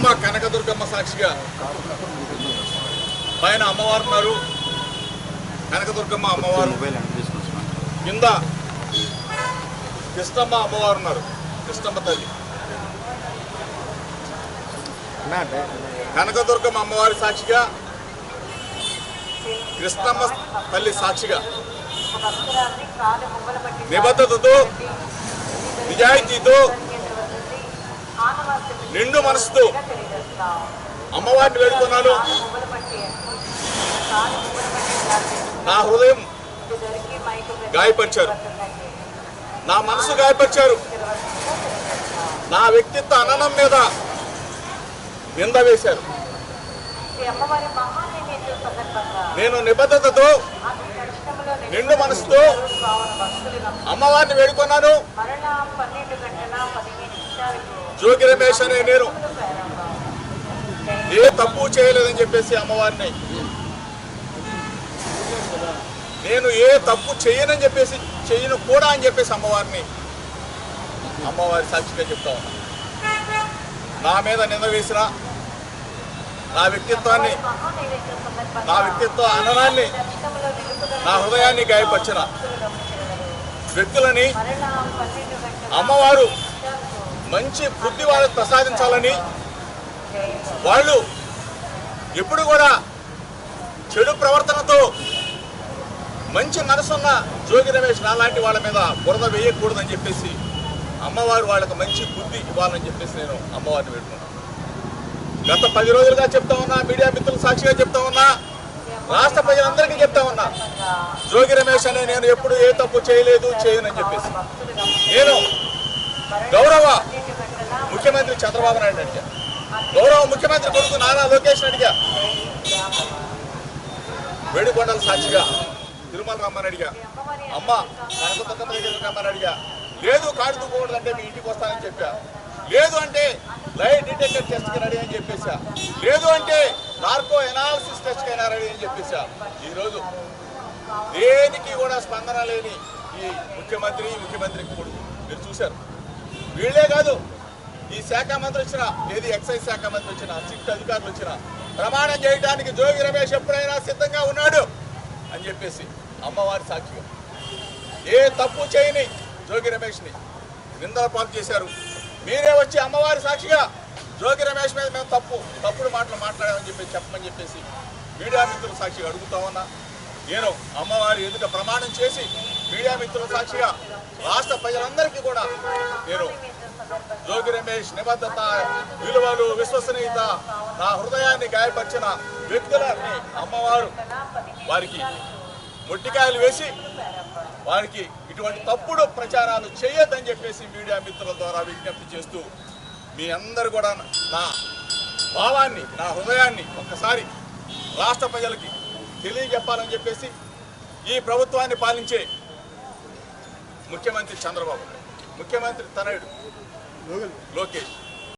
అమ్మ కనకదుర్గమ్మ సాక్షిగా పైన అమ్మవారు ఉన్నారు, కనకదుర్గమ్మ అమ్మవారు కింద కృష్ణమ్మ అమ్మవారు ఉన్నారు, కృష్ణమ్మ తల్లి. కనకదుర్గమ్మ అమ్మవారి సాక్షిగా, కృష్ణమ్మ తల్లి సాక్షిగా నిబద్ధతతో నిజాయితీతో నిండు మనసుతో అమ్మవారిని వేడుకున్నాను. నా హృదయం గాయపరిచారు, నా మనసు గాయపరిచారు, నా వ్యక్తిత్వ అననం మీద నింద వేశారు. నేను నిబద్ధతతో నిండు మనసుతో అమ్మవారిని వేడుకున్నాను. జోగి రమేష్ అనే నేను ఏ తప్పు చేయలేదని చెప్పేసి అమ్మవారిని, నేను ఏ తప్పు చేయనని చెప్పేసి, చేయను కూడా అని చెప్పేసి అమ్మవారి సాక్షిగా చెప్తా ఉన్నా. నా మీద నింద వేసిన నా వ్యక్తిత్వ అననాన్ని, నా హృదయాన్ని గాయపరిచిన వ్యక్తులని అమ్మవారు మంచి బుద్ధి వాళ్ళకు ప్రసాదించాలని, వాళ్ళు ఎప్పుడు కూడా చెడు ప్రవర్తనతో మంచి మనసున్న జోగి రమేష్ నాలాంటి వాళ్ళ మీద బురద వేయకూడదని చెప్పేసి అమ్మవారు వాళ్ళకి మంచి బుద్ధి ఇవ్వాలని చెప్పేసి నేను అమ్మవారిని పెట్టుకున్నాను. గత 10 రోజులుగా చెప్తా ఉన్నా, మీడియా మిత్రుల సాక్షిగా చెప్తా ఉన్నా, రాష్ట్ర ప్రజలందరికీ చెప్తా ఉన్నా, జోగి రమేష్ అనే నేను ఎప్పుడు ఏ తప్పు చేయలేదు, చేయనని చెప్పేసి. నేను గౌరవ ముఖ్యమంత్రి చంద్రబాబు నాయుడు అడిగా, గౌరవ ముఖ్యమంత్రి కొడుకు నారా లోకేష్ అడిగా, వేడుకొండల సాక్షిగా తిరుమల రమ్మని అడిగా, అమ్మ కనకదుర్గమ్మ దగ్గరికి రమ్మని అడిగా. లేదు కాడు తూకూడదంటే మీ ఇంటికి వస్తానని చెప్పా. లేదు అంటే లైట్ డిటెక్టర్ టెస్ట్కి రెడీ అని చెప్పేసా. లేదు అంటే నార్కో ఎనాలిసిస్ టెస్ట్కి అయినా రెడీ అని చెప్పేసా. ఈరోజు దేనికి కూడా స్పందన లేని ఈ ముఖ్యమంత్రి కొడుకు మీరు చూశారు. వీళ్ళే కాదు, ఈ శాఖ మంత్రి వచ్చిన, ఏది ఎక్సైజ్ శాఖ మంత్రి వచ్చిన, సిట్ అధికారులు వచ్చిన ప్రమాణం చేయడానికి జోగి రమేష్ ఎప్పుడైనా సిద్ధంగా ఉన్నాడు అని చెప్పేసి అమ్మవారి సాక్షిగా ఏ తప్పు చేయని జోగి రమేష్ని నిందల పాలు చేశారు. మీరే వచ్చి అమ్మవారి సాక్షిగా జోగి రమేష్ మీద మేము తప్పుడు మాటలు మాట్లాడామని చెప్పమని చెప్పేసి మీడియా మిత్రుల సాక్షిగా అడుగుతా ఉన్నా. నేను అమ్మవారి ఎదుట ప్రమాణం చేసి మీడియా మిత్రుల సాక్షిగా రాష్ట్ర ప్రజలందరికీ కూడా నేను జోగి రమేష్ నిబద్ధత, విలువలు, విశ్వసనీయత, నా హృదయాన్ని గాయపరిచిన వ్యక్తులని అమ్మవారు వారికి మొట్టికాయలు వేసి వారికి ఇటువంటి తప్పుడు ప్రచారాలు చేయొద్దని చెప్పేసి మీడియా మిత్రుల ద్వారా విజ్ఞప్తి చేస్తూ, మీ అందరూ కూడా నా భావాన్ని, నా హృదయాన్ని ఒక్కసారి రాష్ట్ర ప్రజలకి తెలియజెప్పాలని చెప్పేసి ఈ ప్రభుత్వాన్ని పాలించే ముఖ్యమంత్రి చంద్రబాబు, ముఖ్యమంత్రి తనయుడు లోకేష్